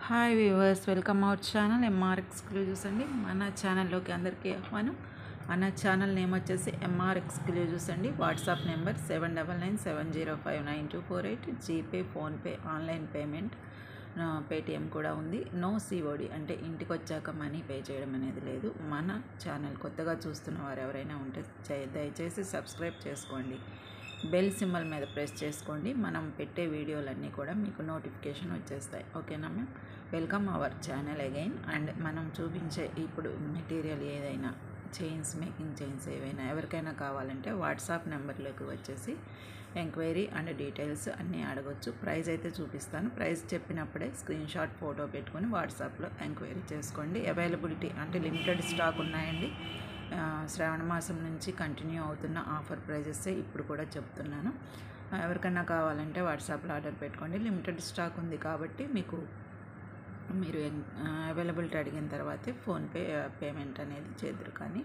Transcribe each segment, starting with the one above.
Hi viewers, welcome our channel MR exclusives అండి. మన ఛానల్లోకి అందరికీ ఆహ్వానం. మన ఛానల్ నేమ్ వచ్చేసి ఎంఆర్ ఎక్స్క్లూజివ్స్ అండి. WhatsApp number 7997059248. GPay, PhonePe, online payment, Paytm కూడా ఉంది. నో సిఓడి అంటే ఇంటికి వచ్చాక మనీ పే చేయడం అనేది లేదు. మన ఛానల్ కొత్తగా చూస్తున్న వారు ఎవరైనా ఉంటే దయచేసి సబ్స్క్రైబ్ చేసుకోండి. బెల్ సింబల్ మీద ప్రెస్ చేసుకోండి. మనం పెట్టే వీడియోలన్నీ కూడా మీకు నోటిఫికేషన్ వచ్చేస్తాయి. ఓకేనా ma'am? Welcome our channel again. And మనం చూపించే ఇప్పుడు మెటీరియల్ ఏదైనా మేకింగ్ చైన్స్ ఏవైనా ఎవరికైనా కావాలంటే వాట్సాప్ నెంబర్లోకి వచ్చేసి ఎంక్వైరీ అండ్ డీటెయిల్స్ అన్నీ అడగొచ్చు. ప్రైస్ అయితే చూపిస్తాను. ప్రైస్ చెప్పినప్పుడే స్క్రీన్ షాట్ ఫోటో పెట్టుకొని వాట్సాప్లో ఎంక్వైరీ చేసుకోండి. అవైలబిలిటీ అంటే లిమిటెడ్ స్టాక్ ఉన్నాయండి. శ్రావణ మాసం నుంచి కంటిన్యూ అవుతున్న ఆఫర్ ప్రైజెస్ ఇప్పుడు కూడా చెప్తున్నాను. ఎవరికైనా కావాలంటే వాట్సాప్లో ఆర్డర్ పెట్టుకోండి. లిమిటెడ్ స్టాక్ ఉంది కాబట్టి మీరు అవైలబిలిటీ అడిగిన తర్వాతే ఫోన్పే పేమెంట్ అనేది చేద్దరు. కానీ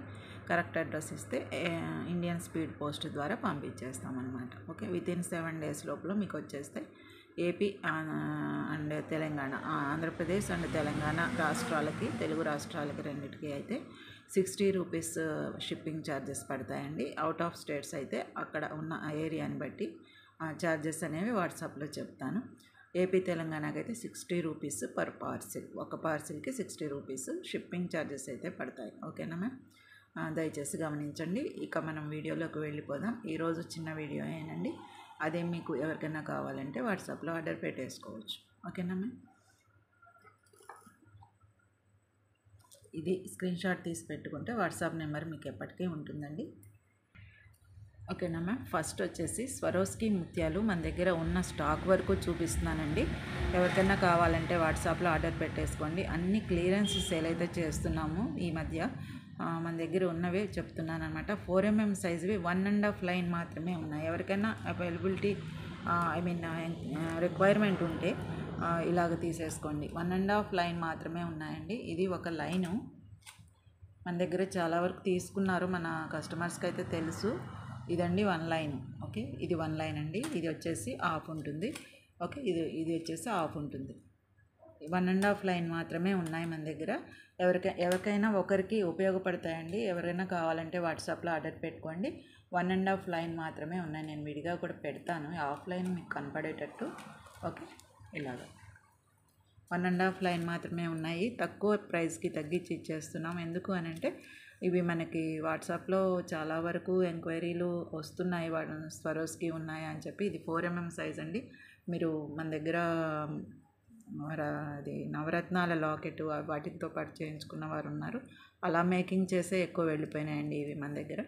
కరెక్ట్ అడ్రస్ ఇస్తే ఇండియన్ స్పీడ్ పోస్ట్ ద్వారా పంపించేస్తామన్నమాట. ఓకే, వితిన్ 7 days లోపల మీకు వచ్చేస్తాయి. AP and Telangana, Andhra Pradesh and Telangana రాష్ట్రాలకి, తెలుగు రాష్ట్రాలకి రెండింటికి అయితే 60 రూపీస్ షిప్పింగ్ ఛార్జెస్ పడతాయండి. అవుట్ ఆఫ్ స్టేట్స్ అయితే అక్కడ ఉన్న ఏరియాని బట్టి ఛార్జెస్ అనేవి వాట్సాప్లో చెప్తాను. ఏపీ తెలంగాణకి అయితే 60 రూపీస్ పర్ పార్సిల్. ఒక పార్సిల్కి 60 రూపీస్ షిప్పింగ్ ఛార్జెస్ అయితే పడతాయి. ఓకేనా మ్యామ్? దయచేసి గమనించండి. ఇక మనం వీడియోలోకి వెళ్ళిపోదాం. ఈరోజు చిన్న వీడియో ఏనండి. అదే మీకు ఎవరికైనా కావాలంటే వాట్సాప్లో ఆర్డర్ పెట్టేసుకోవచ్చు. ఓకేనా మ్యామ్? ఇది స్క్రీన్ షాట్ తీసి పెట్టుకుంటే వాట్సాప్ నెంబర్ మీకు ఎప్పటికీ ఉంటుందండి. ఓకేనా మ్యామ్? ఫస్ట్ వచ్చేసి స్వరోస్కి ముత్యాలు మన దగ్గర ఉన్న స్టాక్ వరకు చూపిస్తున్నానండి. ఎవరికైనా కావాలంటే వాట్సాప్లో ఆర్డర్ పెట్టేసుకోండి. అన్ని క్లియరెన్స్ సేల్ అయితే చేస్తున్నాము ఈ మధ్య. మన దగ్గర ఉన్నవే చెప్తున్నాను అనమాట. 4mm సైజువి 1.5 లైన్ మాత్రమే ఉన్నాయి. ఎవరికైనా అవైలబిలిటీ రిక్వైర్మెంట్ ఉంటే ఇలాగ తీసేసుకోండి. 1.5 లైన్ మాత్రమే ఉన్నాయండి. ఇది ఒక లైను. మన దగ్గర చాలా వరకు తీసుకున్నారు, మన కస్టమర్స్కి అయితే తెలుసు. ఇదండి 1 లైన్. ఓకే, ఇది 1 లైన్ అండి. ఇది వచ్చేసి హాఫ్ ఉంటుంది. ఓకే, ఇది వచ్చేసి హాఫ్ ఉంటుంది. 1.5 లైన్ మాత్రమే ఉన్నాయి మన దగ్గర. ఎవరికైనా ఒకరికి ఉపయోగపడతాయండి. ఎవరైనా కావాలంటే వాట్సాప్లో ఆర్డర్ పెట్టుకోండి. 1.5 లైన్ మాత్రమే ఉన్నాయి. నేను విడిగా కూడా పెడతాను హాఫ్ లైన్ మీకు కనపడేటట్టు. ఓకే, ఇలాగా 1.5 లైన్ మాత్రమే ఉన్నాయి. తక్కువ ప్రైస్కి తగ్గించి ఇచ్చేస్తున్నాం. ఎందుకు అని అంటే ఇవి మనకి వాట్సాప్లో చాలా వరకు ఎంక్వైరీలు వస్తున్నాయి. స్వరోస్కి ఉన్నాయి అని చెప్పి. ఇది 4mm సైజ్ అండి. మీరు మన దగ్గర అది నవరత్నాల లాకెట్ వాటితో పాటు చేయించుకున్న వారు ఉన్నారు. అలా మేకింగ్ చేసే ఎక్కువ వెళ్ళిపోయినాయండి ఇవి మన దగ్గర.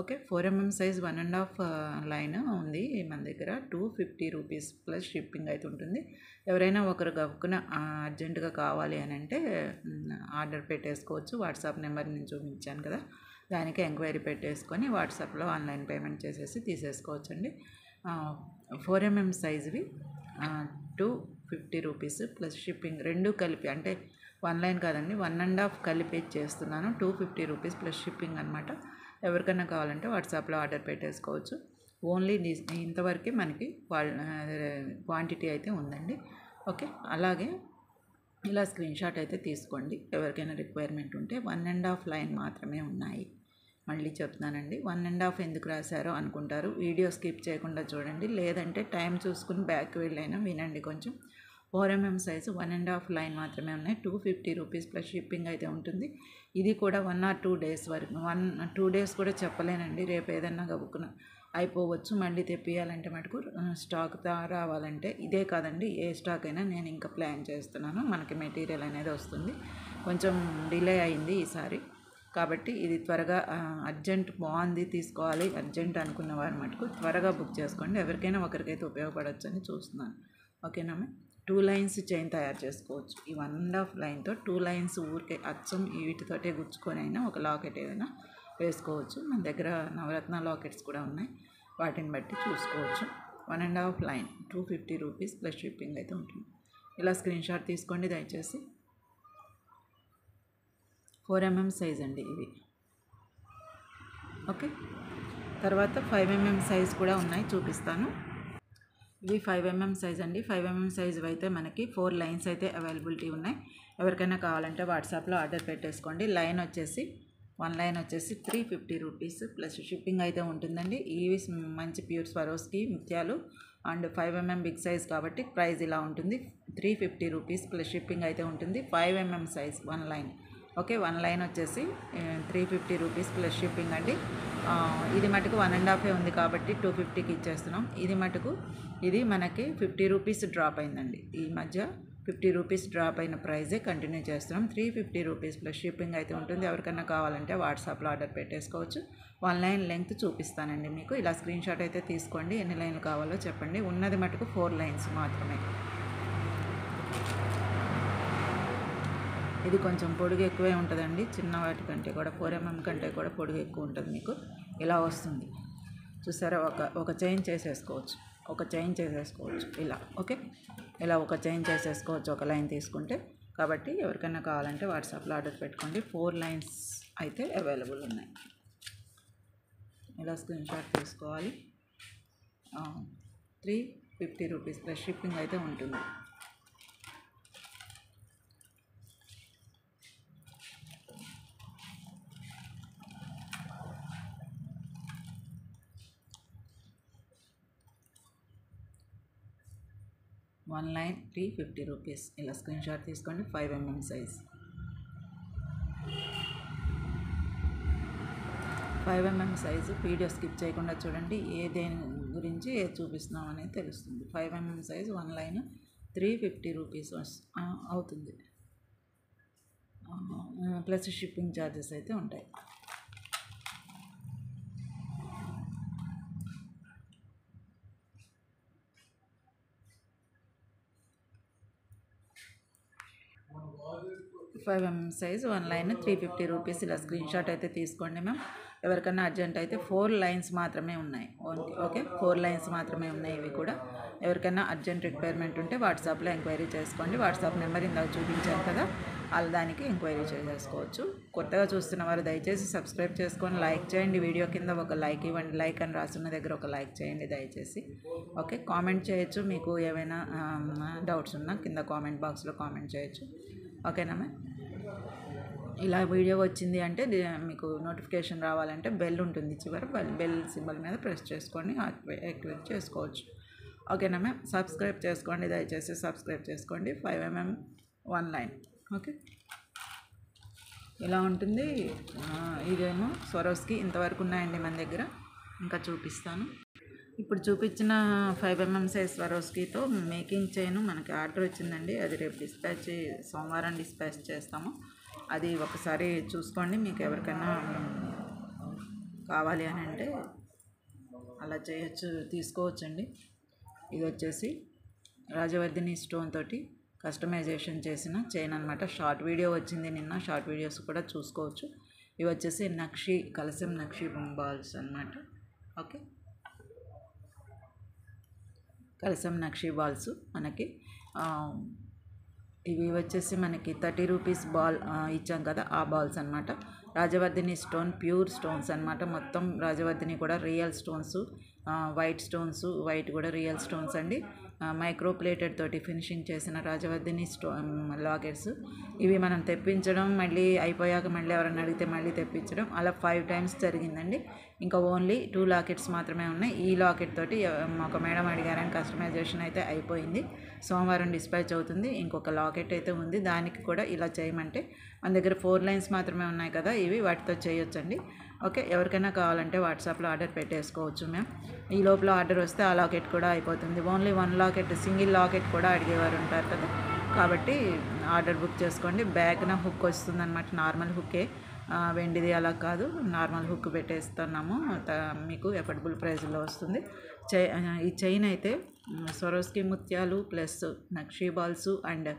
ఓకే, 4mm సైజ్ 1.5 లైన్ ఉంది మన దగ్గర. 250 రూపీస్ ప్లస్ షిప్పింగ్ అయితే ఉంటుంది. ఎవరైనా ఒకరు గబుక్కున అర్జెంటుగా కావాలి అని అంటే ఆర్డర్ పెట్టేసుకోవచ్చు. వాట్సాప్ నెంబర్ నేను చూపించాను కదా, దానికి ఎంక్వైరీ పెట్టేసుకొని వాట్సాప్లో ఆన్లైన్ పేమెంట్ చేసేసి తీసేసుకోవచ్చు అండి. 4mm సైజువి 250 రూపీస్ ప్లస్ షిప్పింగ్, రెండు కలిపి అంటే 1 లైన్ కాదండి, 1.5 కలిపి చేస్తున్నాను. 250 రూపీస్ ప్లస్ షిప్పింగ్ అనమాట. ఎవరికైనా కావాలంటే వాట్సాప్లో ఆర్డర్ పెట్టేసుకోవచ్చు. ఓన్లీ ఇంతవరకే మనకి క్వాంటిటీ అయితే ఉందండి. ఓకే, అలాగే ఇలా స్క్రీన్ షాట్ అయితే తీసుకోండి. ఎవరికైనా రిక్వైర్మెంట్ ఉంటే 1.5 లైన్ మాత్రమే ఉన్నాయి. మళ్ళీ చెప్తున్నానండి, 1.5 ఎందుకు రాశారో అనుకుంటారు. వీడియో స్కిప్ చేయకుండా చూడండి, లేదంటే టైం చూసుకుని బ్యాక్ వెళ్ళైనా వినండి కొంచెం. 4mm సైజు 1.5 లైన్ మాత్రమే ఉన్నాయి. 250 రూపీస్ ప్లస్ షిప్పింగ్ అయితే ఉంటుంది. ఇది కూడా 1 or 2 days వరకు, 2 days కూడా చెప్పలేనండి. రేపు ఏదన్నా గబుక్కున అయిపోవచ్చు. మళ్ళీ తెప్పియాలంటే మటుకు స్టాక్ రావాలంటే ఇదే కాదండి, ఏ స్టాక్ అయినా నేను ఇంకా ప్లాన్ చేస్తున్నాను. మనకి మెటీరియల్ అనేది వస్తుంది. కొంచెం డిలే అయింది ఈసారి కాబట్టి ఇది త్వరగా అర్జెంట్, బాగుంది తీసుకోవాలి అర్జెంట్ అనుకున్న వారు మటుకు త్వరగా బుక్ చేసుకోండి. ఎవరికైనా ఒకరికైతే ఉపయోగపడవచ్చు అని చూస్తున్నాను. ఓకేనా మ్యామ్? 2 లైన్స్ చైన్ తయారు చేసుకోవచ్చు. ఈ 1.5 లైన్తో 2 లైన్స్ ఊరికే అచ్చం వీటితోటే గుచ్చుకొని అయినా ఒక లాకెట్ ఏదైనా వేసుకోవచ్చు. మన దగ్గర నవరత్న లాకెట్స్ కూడా ఉన్నాయి, వాటిని బట్టి చూసుకోవచ్చు. 1.5 లైన్ 250 రూపీస్ ప్లస్ షిప్పింగ్ అయితే ఉంటుంది. ఇలా స్క్రీన్ షాట్ తీసుకోండి దయచేసి. 4mm సైజ్ అండి ఇవి. ఓకే, తర్వాత 5mm సైజ్ కూడా ఉన్నాయి, చూపిస్తాను. ఇవి 5mm సైజ్ అండి. 5mm సైజ్ అయితే మనకి 4 లైన్స్ అయితే అవైలబిలిటీ ఉన్నాయి. ఎవరికైనా కావాలంటే వాట్సాప్లో ఆర్డర్ పెట్టేసుకోండి. లైన్ వచ్చేసి 1 లైన్ వచ్చేసి 350 రూపీస్ ప్లస్ షిప్పింగ్ అయితే ఉంటుందండి. ఇవి మంచి ప్యూర్ స్వరోస్కి ముత్యాలు అండ్ 5mm బిగ్ సైజ్ కాబట్టి ప్రైస్ ఇలా ఉంటుంది. 350 రూపీస్ ప్లస్ షిప్పింగ్ అయితే ఉంటుంది. 5mm size 1 line. Okay, 1 line వచ్చేసి 350 రూపీస్ ప్లస్ షిప్పింగ్ అండి. ఇది మటుకు 1.5 ఉంది కాబట్టి 250కి ఇచ్చేస్తున్నాం. ఇది మనకి 50 రూపీస్ డ్రాప్ అయిందండి. ఈ మధ్య 50 రూపీస్ డ్రాప్ అయిన ప్రైజే కంటిన్యూ చేస్తున్నాం. 350 రూపీస్ ప్లస్ షిప్పింగ్ అయితే ఉంటుంది. ఎవరికైనా కావాలంటే వాట్సాప్లో ఆర్డర్ పెట్టేసుకోవచ్చు. 1 లైన్ లెంగ్త్ చూపిస్తానండి మీకు. ఇలా స్క్రీన్ షాట్ అయితే తీసుకోండి. ఎన్ని లైన్లు కావాలో చెప్పండి. ఉన్నది మటుకు 4 లైన్స్ మాత్రమే. ఇది కొంచెం పొడుగు ఎక్కువే ఉంటుందండి. చిన్న వాటి కంటే కూడా 4mm కంటే కూడా పొడుగు ఎక్కువ ఉంటుంది. మీకు ఇలా వస్తుంది చూసారా. ఒక చైన్ చేసేసుకోవచ్చు. ఇలా. ఓకే, ఇలా ఒక చైన్ చేసేసుకోవచ్చు ఒక లైన్ తీసుకుంటే. కాబట్టి ఎవరికైనా కావాలంటే వాట్సాప్లో ఆర్డర్ పెట్టుకోండి. 4 లైన్స్ అయితే అవైలబుల్ ఉన్నాయి. ఇలా స్క్రీన్ షాట్ తీసుకోవాలి. 350 రూపీస్ ప్లస్ షిప్పింగ్ అయితే ఉంటుంది. One line 350 rupees. ఇలా స్క్రీన్ షాట్ తీసుకోండి. 5mm size. 5mm size video skip చేయకుండా చూడండి. దేని గురించి ఏది చూపిస్తున్నాం అనేది తెలుస్తుంది. 5mm సైజు 1 లైన్ 350 రూపీస్ అవుతుంది. ప్లస్ షిప్పింగ్ ఛార్జెస్ అయితే ఉంటాయి. Mm size 1 line 350 rupees. ఇలా స్క్రీన్ షాట్ అయితే తీసుకోండి మ్యామ్. ఎవరికైనా అర్జెంట్ అయితే 4 లైన్స్ మాత్రమే ఉన్నాయి. ఓకే, 4 లైన్స్ మాత్రమే ఉన్నాయి. ఇవి కూడా ఎవరికైనా అర్జెంట్ రిక్వైర్మెంట్ ఉంటే వాట్సాప్లో ఎంక్వైరీ చేసుకోండి. వాట్సాప్ నెంబర్ ఇందాక చూపించాను కదా, దానికి ఎంక్వైరీ చేసేసుకోవచ్చు. కొత్తగా చూస్తున్న వారు దయచేసి సబ్స్క్రైబ్ చేసుకొని లైక్ చేయండి. వీడియో కింద ఒక లైక్ ఇవ్వండి. లైక్ అని రాస్తున్న దగ్గర ఒక లైక్ చేయండి దయచేసి. ఓకే, కామెంట్ చేయొచ్చు. మీకు ఏమైనా డౌట్స్ ఉన్నా కింద కామెంట్ బాక్స్లో కామెంట్ చేయొచ్చు. ఓకేనా మ్యామ్. ఇలా వీడియో వచ్చింది అంటే మీకు నోటిఫికేషన్ రావాలంటే బెల్ ఉంటుంది చివర. బెల్ సింబల్ మీద ప్రెస్ చేసుకొని యాక్టివేట్ చేసుకోవచ్చు. ఓకేనా మ్యామ్. సబ్స్క్రైబ్ చేసుకోండి దయచేసి. సబ్స్క్రైబ్ చేసుకోండి. 5mm 1 line. ఓకే, ఇలా ఉంటుంది. ఇదేమో స్వరోస్కి ఇంతవరకు ఉన్నాయండి మన దగ్గర. ఇంకా చూపిస్తాను. ఇప్పుడు చూపించిన 5mm సైజ్ స్వరోస్కితో మేకింగ్ చైన్ మనకి ఆర్డర్ వచ్చిందండి. అది రేపు సోమవారం డిస్పాచ్ చేస్తాము. అది ఒకసారి చూసుకోండి. మీకు ఎవరికైనా కావాలి అని అంటే అలా తీసుకోవచ్చండి. ఇది వచ్చేసి రాజవర్ధిని స్టోన్ తోటి కస్టమైజేషన్ చేసిన చైన్ అనమాట. షార్ట్ వీడియో వచ్చింది నిన్న. షార్ట్ వీడియోస్ కూడా చూసుకోవచ్చు. ఇవి వచ్చేసి కలసం నక్షి బాల్స్ అనమాట. ఓకే, కలసం నక్షి బాల్స్ మనకి. ఇవి వచ్చేసి మనకి 30 రూపీస్ బాల్ ఇచ్చాం కదా, ఆ బాల్స్ అనమాట. రాజవర్ధిని స్టోన్ ప్యూర్ స్టోన్స్ అనమాట. మొత్తం రాజవర్ధిని కూడా రియల్ స్టోన్స్. వైట్ కూడా రియల్ స్టోన్స్ అండి. మైక్రో ప్లేటెడ్ తోటి ఫినిషింగ్ చేసిన రాజవర్ధిని లాకెట్స్. ఇవి మనం తెప్పించడం, మళ్ళీ అయిపోయాక మళ్ళీ ఎవరైనా అడిగితే మళ్ళీ తెప్పించడం, అలా 5 టైమ్స్ జరిగిందండి. ఇంకా ఓన్లీ 2 లాకెట్స్ మాత్రమే ఉన్నాయి. ఈ లాకెట్ తోటి ఒక మేడం అడిగారని కస్టమైజేషన్ అయితే అయిపోయింది. సోమవారం డిస్పాచ్ అవుతుంది. ఇంకొక లాకెట్ అయితే ఉంది. దానికి కూడా ఇలా చేయమంటే మన దగ్గర 4 లైన్స్ మాత్రమే ఉన్నాయి కదా, ఇవి వాటితో చేయొచ్చండి. ఓకే, ఎవరికైనా కావాలంటే వాట్సాప్లో ఆర్డర్ పెట్టేసుకోవచ్చు మ్యామ్. ఈ లోపల ఆర్డర్ వస్తే ఆ లాకెట్ కూడా అయిపోతుంది. ఓన్లీ 1 లాకెట్, సింగిల్ లాకెట్ కూడా అడిగేవారు ఉంటారు కదా, కాబట్టి ఆర్డర్ బుక్ చేసుకోండి. బ్యాగ్న హుక్ వస్తుంది అనమాట. నార్మల్ హుక్కే, వెండిది అలా కాదు. నార్మల్ హుక్ పెట్టేస్తున్నాము. మీకు ఎఫర్డబుల్ ప్రైస్లో వస్తుంది. ఈ చైన్ అయితే స్వరోస్కి ముత్యాలు ప్లస్ నక్షి బాల్స్ అండ్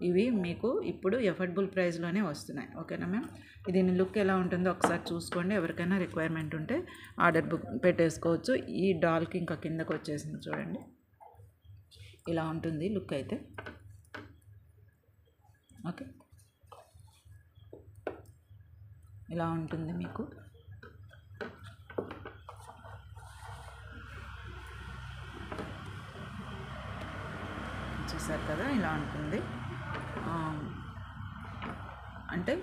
ఇవి మీకు ఇప్పుడు ఎఫర్డబుల్ ప్రైస్లోనే వస్తున్నాయి. ఓకేనా మ్యామ్. దీని లుక్ ఎలా ఉంటుందో ఒకసారి చూసుకోండి. ఎవరికైనా రిక్వైర్మెంట్ ఉంటే ఆర్డర్ బుక్ పెట్టేసుకోవచ్చు. ఈ డాల్కి ఇంకా కిందకు వచ్చేసింది చూడండి. ఇలా ఉంటుంది లుక్ అయితే. ఓకే, ఇలా ఉంటుంది మీకు. చూసారు కదా, ఇలా ఉంటుంది. అంటే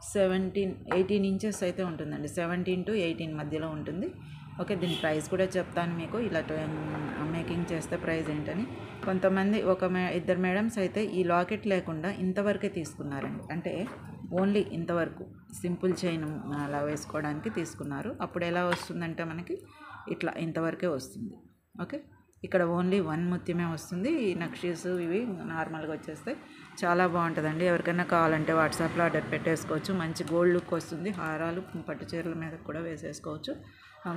18 ఇంచెస్ అయితే ఉంటుందండి. 17 to 18 మధ్యలో ఉంటుంది. ఓకే, దీని ప్రైస్ కూడా చెప్తాను మీకు, ఇలా మేకింగ్ చేస్తే ప్రైస్ ఏంటని. కొంతమంది ఇద్దరు మేడమ్స్ అయితే ఈ లాకెట్ లేకుండా ఇంతవరకే తీసుకున్నారండి. అంటే ఓన్లీ ఇంతవరకు సింపుల్ చైన్ అలా వేసుకోవడానికి తీసుకున్నారు. అప్పుడు ఎలా వస్తుందంటే మనకి ఇట్లా ఇంతవరకే వస్తుంది. ఓకే, ఇక్కడ ఓన్లీ 1 ముత్యమే వస్తుంది. ఈ నక్షీస్ ఇవి నార్మల్గా వచ్చేస్తాయి. చాలా బాగుంటుందండి. ఎవరికైనా కావాలంటే వాట్సాప్లో ఆర్డర్ పెట్టేసుకోవచ్చు. మంచి గోల్డ్ లుక్ వస్తుంది. హారాలు పట్టు చీరల మీద కూడా వేసేసుకోవచ్చు.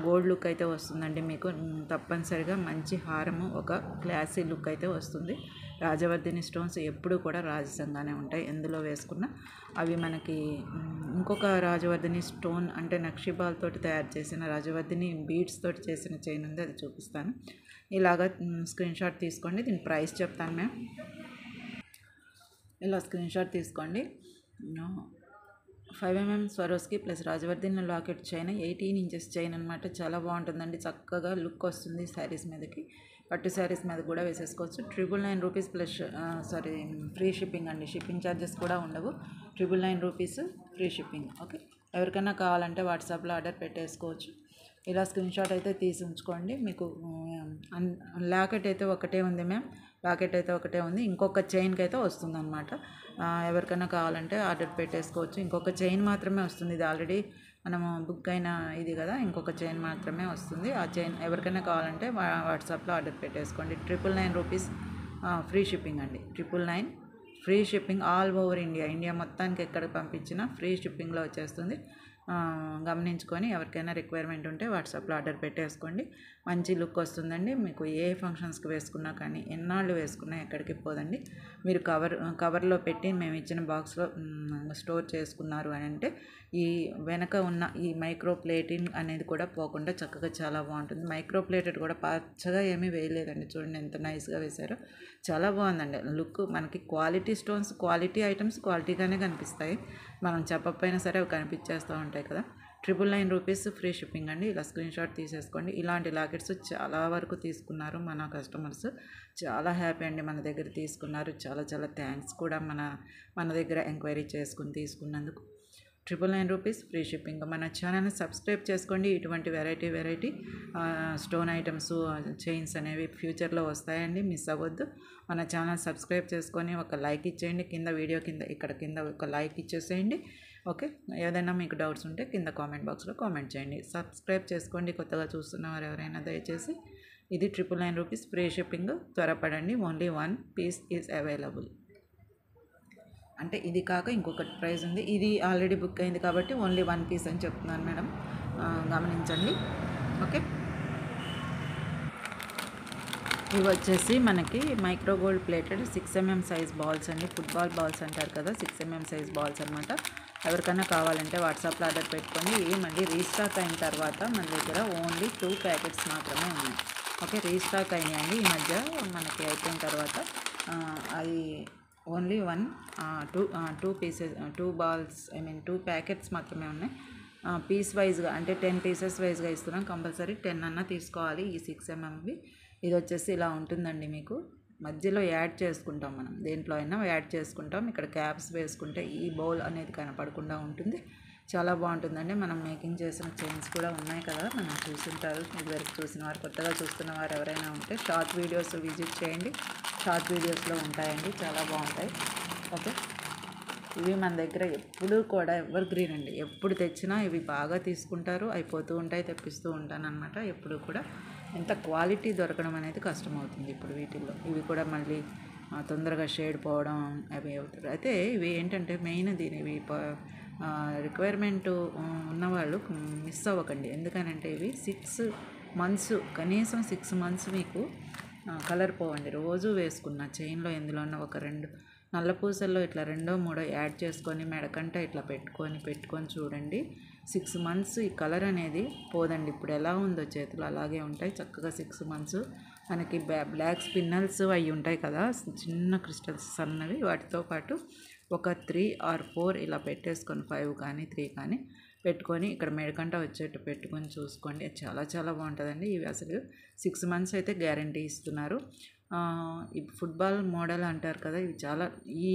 గోల్డ్ లుక్ అయితే వస్తుందండి మీకు. తప్పనిసరిగా మంచి హారము, ఒక క్లాసీ లుక్ అయితే వస్తుంది. రాజవర్ధిని స్టోన్స్ ఎప్పుడు కూడా రాజసంగానే ఉంటాయి. ఎందులో వేసుకున్నా అవి మనకి ఇంకొక రాజవర్ధిని స్టోన్ అంటే నక్షిబాల్ తోటి తయారు చేసిన రాజవర్ధిని బీడ్స్ తోటి చేసిన చైన్ ఉంది, అది చూపిస్తాను. ఇలాగ స్క్రీన్ షాట్ తీసుకోండి. దీని ప్రైస్ చెప్తాను మ్యామ్. ఇలా స్క్రీన్ షాట్ తీసుకోండి. 5mm Swarovski plus రాజవర్ధిని locket chain, 18 inches chain అనమాట. చాలా బాగుంటుందండి. చక్కగా లుక్ వస్తుంది శారీస్ మీదకి. పట్టు శారీస్ మీద కూడా వేసేసుకోవచ్చు. 999 రూపీస్ ప్లస్ ఫ్రీ షిప్పింగ్ అండి. షిప్పింగ్ ఛార్జెస్ కూడా ఉండవు. 999 రూపీస్ ఫ్రీ షిప్పింగ్. ఓకే, ఎవరికైనా కావాలంటే వాట్సాప్లో ఆర్డర్ పెట్టేసుకోవచ్చు. ఇలా స్క్రీన్ షాట్ అయితే తీసి ఉంచుకోండి. మీకు లాకెట్ అయితే ఒకటే ఉంది మ్యామ్. లాకెట్ అయితే ఒకటే ఉంది. ఇంకొక చైన్కి అయితే వస్తుంది అనమాట. ఎవరికైనా కావాలంటే ఆర్డర్ పెట్టేసుకోవచ్చు. ఇంకొక చైన్ మాత్రమే వస్తుంది. ఇది ఆల్రెడీ మనము బుక్ అయిన ఇది కదా, ఇంకొక చైన్ మాత్రమే వస్తుంది. ఆ చైన్ ఎవరికైనా కావాలంటే వాట్సాప్లో ఆర్డర్ పెట్టేసుకోండి. 999 రూపీస్ ఫ్రీ షిప్పింగ్ అండి. 999 free shipping all over India. India మొత్తానికి ఎక్కడికి పంపించినా ఫ్రీ షిప్పింగ్లో వచ్చేస్తుంది. గమనించుకొని ఎవరికైనా రిక్వైర్మెంట్ ఉంటే వాట్సాప్లో ఆర్డర్ పెట్టేసుకోండి. మంచి లుక్ వస్తుందండి. మీకు ఏ ఫంక్షన్స్కి వేసుకున్నా కానీ ఎన్నాళ్ళు వేసుకున్నా ఎక్కడికి పోదండి. మీరు కవర్లో పెట్టి మేము ఇచ్చిన బాక్స్లో స్టోర్ చేసుకున్నారు అని అంటే ఈ వెనక ఉన్న ఈ మైక్రో ప్లేటింగ్ అనేది కూడా పోకుండా చక్కగా చాలా బాగుంటుంది. మైక్రో ప్లేటెడ్ కూడా పచ్చగా ఏమీ వేయలేదండి. చూడండి ఎంత నైస్గా వేశారో. చాలా బాగుందండి లుక్. మనకి క్వాలిటీ స్టోన్స్, క్వాలిటీ ఐటమ్స్ క్వాలిటీగానే కనిపిస్తాయి. మనం చెప్పకపోయినా సరే అవి కనిపించేస్తూ ఉంటాయి కదా. 999 రూపీస్ ఫ్రీ షిప్పింగ్ అండి. ఇలా స్క్రీన్ షాట్ తీసేసుకోండి. ఇలాంటి లాకెట్స్ చాలా వరకు తీసుకున్నారు మన కస్టమర్స్. చాలా హ్యాపీ అండి మన దగ్గర తీసుకున్నారు. చాలా చాలా థ్యాంక్స్ కూడా మన దగ్గర ఎంక్వైరీ చేసుకుని తీసుకున్నందుకు. 999 రూపీస్ ఫ్రీ షిప్పింగ్. మన ఛానల్ని సబ్స్క్రైబ్ చేసుకోండి. ఇటువంటి వెరైటీ స్టోన్ ఐటమ్స్, చైన్స్ అనేవి ఫ్యూచర్లో వస్తాయండి. మిస్ అవ్వద్దు. మన ఛానల్ సబ్స్క్రైబ్ చేసుకొని ఒక లైక్ ఇచ్చేయండి. వీడియో కింద ఒక లైక్ ఇచ్చేసేయండి. ఓకే, ఏదైనా మీకు డౌట్స్ ఉంటే కింద కామెంట్ బాక్స్లో కామెంట్ చేయండి. సబ్స్క్రైబ్ చేసుకోండి కొత్తగా చూస్తున్నవారు ఎవరైనా దయచేసి. ఇది 999 రూపీస్ ఫ్రీ షిప్పింగ్. త్వరపడండి. Only 1 piece is available. అంటే ఇది కాక ఇంకొకటి ప్రైస్ ఉంది. ఇది ఆల్రెడీ బుక్ అయింది కాబట్టి ఓన్లీ 1 పీస్ అని చెప్తున్నాను మేడం, గమనించండి. ఓకే, ఇవి వచ్చేసి మనకి micro gold plated 6mm size balls అండి. ఫుట్బాల్ బాల్స్ అంటారు కదా, 6mm సైజ్ బాల్స్ అనమాట. ఎవరికైనా కావాలంటే వాట్సాప్లో ఆర్డర్ పెట్టుకొని ఇవి మళ్ళీ రీస్టాక్ అయిన తర్వాత మన దగ్గర ఓన్లీ 2 ప్యాకెట్స్ మాత్రమే ఉన్నాయి. ఓకే, రీస్టాక్ అయినాయండి ఈ మధ్య మనకి అయిపోయిన తర్వాత. అది ఓన్లీ 2 పీసెస్, 2 బాల్స్, 2 ప్యాకెట్స్ మాత్రమే ఉన్నాయి. పీస్ వైజ్గా అంటే 10 పీసెస్ వైజ్గా ఇస్తున్నాం. కంపల్సరీ 10 అన్నా తీసుకోవాలి. ఈ 6mmవి ఇది వచ్చేసి ఇలా ఉంటుందండి. మీకు మధ్యలో యాడ్ చేసుకుంటాం, మనం దేంట్లో అయినా యాడ్ చేసుకుంటాం. ఇక్కడ క్యాప్స్ వేసుకుంటే ఈ బౌల్ అనేది కనపడకుండా ఉంటుంది. చాలా బాగుంటుందండి. మనం మేకింగ్ చేసిన చైన్స్ కూడా ఉన్నాయి కదా, మనం చూస్తుంటారు. ఇదివరకు చూసిన వారు, కొత్తగా చూస్తున్న వారు ఎవరైనా ఉంటే షార్ట్ వీడియోస్ విజిట్ చేయండి. షార్ట్ వీడియోస్లో ఉంటాయండి, చాలా బాగుంటాయి. ఓకే, ఇవి మన దగ్గర ఎప్పుడు కూడా ఎవర్ గ్రీన్ అండి. ఎప్పుడు తెచ్చినా ఇవి బాగా తీసుకుంటారు, అయిపోతూ ఉంటాయి, తెప్పిస్తూ ఉంటాను అనమాట. ఎప్పుడు కూడా ఎంత క్వాలిటీ దొరకడం అనేది కష్టమవుతుంది ఇప్పుడు వీటిల్లో. ఇవి కూడా మళ్ళీ తొందరగా షేడ్ పోవడం అవి అవుతారు. అయితే ఇవి ఏంటంటే మెయిన్ ఇవి రిక్వైర్మెంట్ ఉన్నవాళ్ళు మిస్ అవ్వకండి. ఎందుకనంటే ఇవి 6 months, కనీసం 6 months మీకు కలర్ పోవండి. రోజు వేసుకున్న చైన్లో ఎందులోనో ఒక 2 నల్ల పూసల్లో ఇట్లా 2, 3 యాడ్ చేసుకొని మెడకంట ఇట్లా పెట్టుకొని చూడండి. 6 months ఈ కలర్ అనేది పోదండి. ఇప్పుడు ఎలా ఉందో చేతులు అలాగే ఉంటాయి. చక్కగా 6 months మనకి బ్లాక్ స్పిన్నల్స్ అవి ఉంటాయి కదా, చిన్న క్రిస్టల్స్ సన్నవి, వాటితో పాటు ఒక 3 or 4 ఇలా పెట్టేసుకొని 5 కానీ 3 కానీ పెట్టుకొని ఇక్కడ మెడకంట వచ్చేట్టు పెట్టుకొని చూసుకోండి. చాలా చాలా బాగుంటుందండి. ఇవి అసలు 6 months అయితే గ్యారంటీ ఇస్తున్నారు. ఈ ఫుట్బాల్ మోడల్ అంటారు కదా, ఇవి చాలా ఈ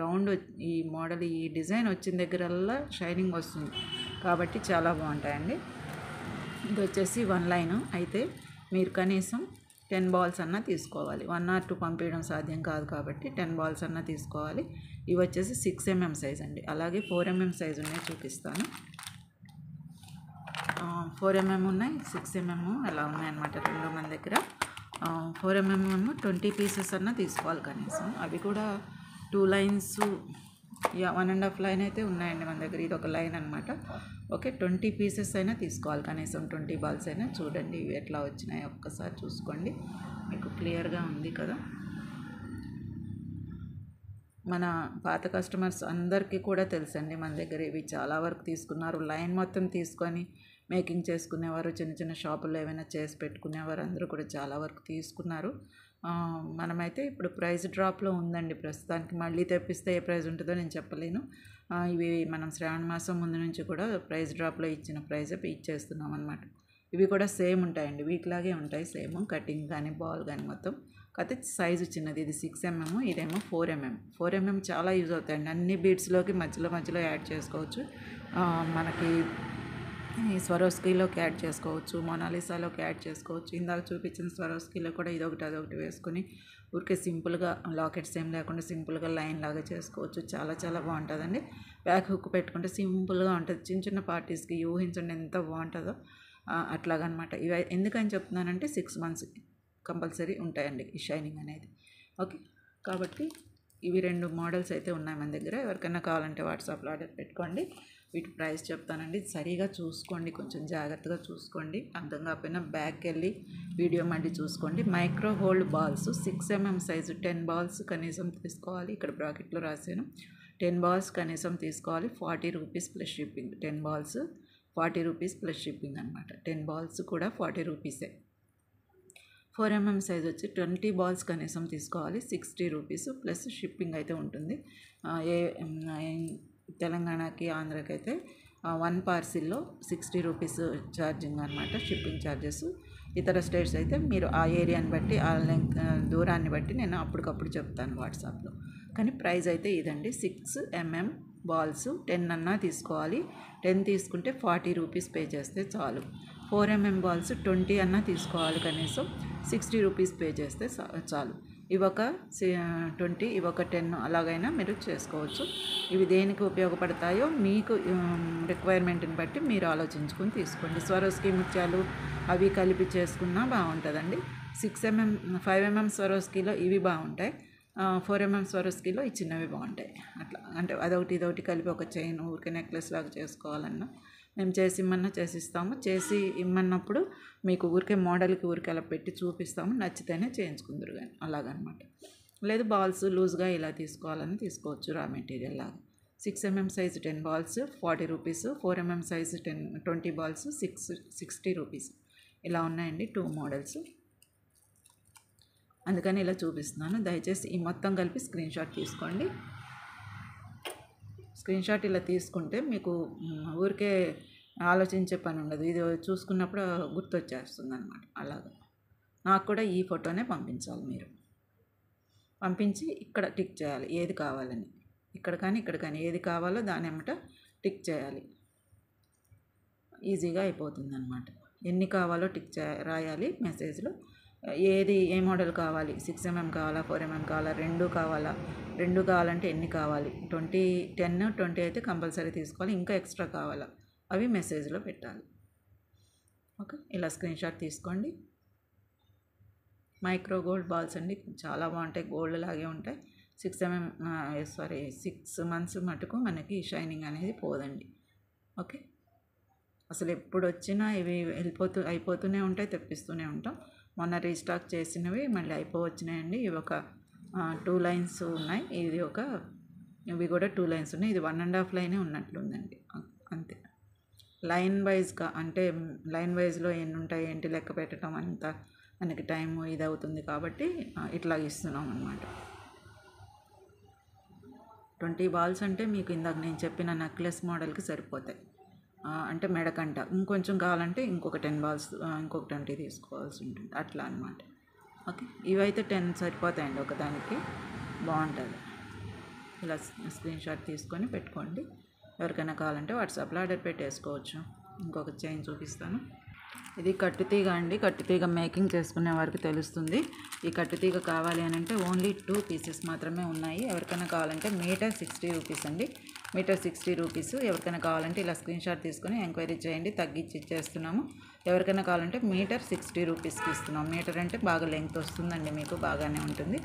రౌండ్ ఈ మోడల్ ఈ డిజైన్ వచ్చిన దగ్గరల్లా షైనింగ్ వస్తుంది కాబట్టి చాలా బాగుంటాయండి. ఇది వచ్చేసి 1 లైన్ అయితే మీరు కనీసం 10 బాల్స్ అన్నా తీసుకోవాలి. 1 or 2 పంపించడం సాధ్యం కాదు కాబట్టి 10 బాల్స్ అన్నా తీసుకోవాలి. ఇవి వచ్చేసి 6 mm సైజ్ అండి. అలాగే 4 mm సైజ్ ఉన్నాయి, చూపిస్తాను. 4 mm ఉన్నాయి, 6 mm అలా ఉన్నాయన్నమాట రెండు మన దగ్గర. 4 mm 20 పీసెస్ అన్నా తీసుకోవాలి కనీసం. అవి కూడా 2 లైన్స్ 1.5 లైన్ అయితే ఉన్నాయండి మన దగ్గర. ఇది ఒక లైన్ అనమాట. ఓకే, 20 పీసెస్ అయినా తీసుకోవాలి కనీసం. 20 బాల్స్ అయినా. చూడండి ఇవి ఎట్లా వచ్చినాయి ఒక్కసారి చూసుకోండి, మీకు క్లియర్గా ఉంది కదా. మన పాత కస్టమర్స్ అందరికీ కూడా తెలుసండి మన దగ్గర ఇవి చాలా వరకు తీసుకున్నారు. లైన్ మొత్తం తీసుకొని మేకింగ్ చేసుకునేవారు, చిన్న చిన్న షాపుల్లో ఏమైనా చేసి పెట్టుకునేవారు అందరూ కూడా చాలా వరకు తీసుకున్నారు. మనమైతే ఇప్పుడు ప్రైస్ డ్రాప్లో ఉందండి ప్రస్తుతానికి. మళ్ళీ తెప్పిస్తే ఏ ప్రైస్ ఉంటుందో నేను చెప్పలేను. ఇవి మనం శ్రావణ మాసం ముందు నుంచి కూడా ప్రైస్ డ్రాప్లో ఇచ్చిన ప్రైజే ఇచ్చేస్తున్నాం అనమాట. ఇవి కూడా సేమ్ ఉంటాయండి, వీటిలాగే ఉంటాయి సేమ్. కటింగ్ కానీ బాల్ కానీ మొత్తం. కాకపోతే సైజు చిన్నది. ఇది 6 mm, ఇదేమో 4 mm. 4 mm చాలా యూజ్ అవుతాయండి. అన్ని బీడ్స్లోకి మధ్యలో యాడ్ చేసుకోవచ్చు. మనకి ఈ స్వరోస్కీలోకి యాడ్ చేసుకోవచ్చు, మొనాలిసాలోకి యాడ్ చేసుకోవచ్చు. ఇందాక చూపించిన స్వరోస్కీలో కూడా ఇదొకటి అదొకటి వేసుకొని ఊరికే సింపుల్గా లాకెట్స్ ఏం లేకుండా సింపుల్గా లైన్ లాగా చేసుకోవచ్చు. చాలా చాలా బాగుంటుందండి. బ్యాక్ హుక్ పెట్టుకుంటే సింపుల్గా ఉంటుంది. చిన్న చిన్న పార్టీస్కి ఊహించండి ఎంత బాగుంటుందో. అట్లాగనమాట. ఇవి ఎందుకని చెప్తున్నానంటే 6 months కంపల్సరీ ఉంటాయండి ఈ షైనింగ్ అనేది. ఓకే, కాబట్టి ఇవి 2 మోడల్స్ అయితే ఉన్నాయి మన దగ్గర. ఎవరికైనా కావాలంటే వాట్సాప్లో ఆర్డర్ పెట్టుకోండి. వీటి ప్రైస్ చెప్తానండి, సరిగా చూసుకోండి, కొంచెం జాగ్రత్తగా చూసుకోండి. అర్థం కాకపోయినా బ్యాక్కి వెళ్ళి వీడియో మళ్ళీ చూసుకోండి. Micro hold balls 6 mm size 10 balls కనీసం తీసుకోవాలి. ఇక్కడ బ్రాకెట్లో రాశాను 10 బాల్స్ కనీసం తీసుకోవాలి. 40 rupees plus shipping. 10 balls 40 rupees plus shipping అనమాట. 10 బాల్స్ కూడా 40 రూపీసే. 4 mm సైజ్ వచ్చి 20 బాల్స్ కనీసం తీసుకోవాలి. 60 రూపీస్ ప్లస్ షిప్పింగ్ అయితే ఉంటుంది. తెలంగాణకి ఆంధ్రాకి అయితే 1 పార్సిల్లో 60 రూపీస్ ఛార్జింగ్ అనమాట, షిప్పింగ్ ఛార్జెస్. ఇతర స్టేట్స్ అయితే మీరు ఆ ఏరియాని బట్టి ఆ దూరాన్ని బట్టి నేను అప్పటికప్పుడు చెప్తాను వాట్సాప్లో. కానీ ప్రైస్ అయితే ఇదండి. 6 mm బాల్స్ 10 అన్నా తీసుకోవాలి. 10 తీసుకుంటే 40 రూపీస్ పే చేస్తే చాలు. 4 mm బాల్స్ 20 అన్నా తీసుకోవాలి కనీసం. 60 రూపీస్ పే చేస్తే చాలు. ఇవొక 20, ఇవొక 10 అలాగైనా మీరు చేసుకోవచ్చు. ఇవి దేనికి ఉపయోగపడతాయో మీకు రిక్వైర్మెంట్ని బట్టి మీరు ఆలోచించుకొని తీసుకోండి. స్వరోస్కీ ముత్యాలు అవి కలిపి చేసుకున్నా బాగుంటుందండి. 5 mm స్వరోస్కీలో ఇవి బాగుంటాయి. 4 mm స్వరోస్కీలో ఈ చిన్నవి బాగుంటాయి. అట్లా అంటే అదొకటి ఇదొకటి కలిపి ఒక చైన్ ఊరికే నెక్లెస్ లాగా చేసుకోవాలన్నా మేము చేసి ఇమ్మన్నా చేసిస్తాము. చేసి ఇమ్మన్నప్పుడు మీకు ఊరికే మోడల్కి ఊరికే అలా పెట్టి చూపిస్తాము, నచ్చితేనే చేయించుకుందరు కానీ అలాగనమాట. లేదు బాల్స్ లూజ్గా ఇలా తీసుకోవాలని తీసుకోవచ్చు రా మెటీరియల్ లాగా. 6 mm size 10 balls 40 rupees. 4 mm size 20 balls 60 rupees. ఇలా ఉన్నాయండి 2 మోడల్స్. అందుకని ఇలా చూపిస్తున్నాను. దయచేసి ఈ మొత్తం కలిపి స్క్రీన్ షాట్ తీసుకోండి. స్క్రీన్ షాట్ ఇలా తీసుకుంటే మీకు ఊరికే ఆలోచించే పని ఉండదు. ఇది చూసుకున్నప్పుడు గుర్తొచ్చేస్తుంది అనమాట. అలాగా నాకు కూడా ఈ ఫోటోనే పంపించాలి. మీరు పంపించి ఇక్కడ టిక్ చేయాలి ఏది కావాలని. ఇక్కడ కానీ ఏది కావాలో దాని ఏమిటో టిక్ చేయాలి. ఈజీగా అయిపోతుంది అనమాట. ఎన్ని కావాలో టిక్ రాయాలి మెసేజ్లో. ఏ మోడల్ కావాలి, 6 mm కావాలా, 4 mm కావాలా, రెండు కావాలంటే ఎన్ని కావాలి, 10 20 అయితే కంపల్సరీ తీసుకోవాలి, ఇంకా ఎక్స్ట్రా కావాలా అవి మెసేజ్లో పెట్టాలి. ఓకే, ఇలా స్క్రీన్ షాట్ తీసుకోండి. మైక్రో గోల్డ్ బాల్స్ అండి, చాలా బాగుంటాయి, గోల్డ్ లాగే ఉంటాయి. 6 months మటుకు మనకి షైనింగ్ అనేది పోదండి. ఓకే, అసలు ఎప్పుడు వచ్చినా ఇవి అయిపోతూనే ఉంటాయి, తెప్పిస్తూనే ఉంటాం. మొన్న రీస్టాక్ చేసినవి మళ్ళీ అయిపోవచ్చినాయండి. ఇవి ఒక 2 lines ఉన్నాయి, ఇవి కూడా 2 lines ఉన్నాయి. ఇది 1.5 లైనే ఉన్నట్లుందండి అంతే. లైన్ వైజ్గా అంటే లైన్ వైజ్లో ఎన్ని ఉంటాయి ఏంటి లెక్క పెట్టడం అంతా మనకి టైం ఇది అవుతుంది కాబట్టి ఇట్లా ఇస్తున్నాం అన్నమాట. 20 బాల్స్ అంటే మీకు ఇందాక నేను చెప్పిన నెక్లెస్ మోడల్కి సరిపోతాయి. అంటే మెడకంట ఇంకొంచెం కావాలంటే ఇంకొక 10 బాల్స్ ఇంకొక 20 తీసుకోవాల్సి ఉంటుంది, అట్లా అనమాట. ఓకే, ఇవైతే 10 సరిపోతాయండి ఒకదానికి, బాగుంటుంది. ఇలా స్క్రీన్ షాట్ తీసుకొని పెట్టుకోండి. ఎవరికైనా కావాలంటే వాట్సాప్లో ఆర్డర్ పెట్టేసుకోవచ్చు. ఇంకొక చైన్ చూపిస్తాను. ఇది కట్టుతీగ అండి. కట్టుతీగ మేకింగ్ చేసుకునే వారికి తెలుస్తుంది. ఈ కట్టుతీగ కావాలి అని అంటే ఓన్లీ 2 పీసెస్ మాత్రమే ఉన్నాయి. ఎవరికైనా కావాలంటే మీటర్ 60 రూపీస్ అండి. Metre 60 rupees. ఎవరికైనా కావాలంటే ఇలా స్క్రీన్ షాట్ తీసుకొని ఎంక్వైరీ చేయండి, తగ్గించి ఇచ్చేస్తున్నాము. ఎవరికైనా కావాలంటే మీటర్ 60 రూపీస్కి ఇస్తున్నాం. మీటర్ అంటే బాగా లెంగ్త్ వస్తుందండి, మీకు బాగానే ఉంటుంది.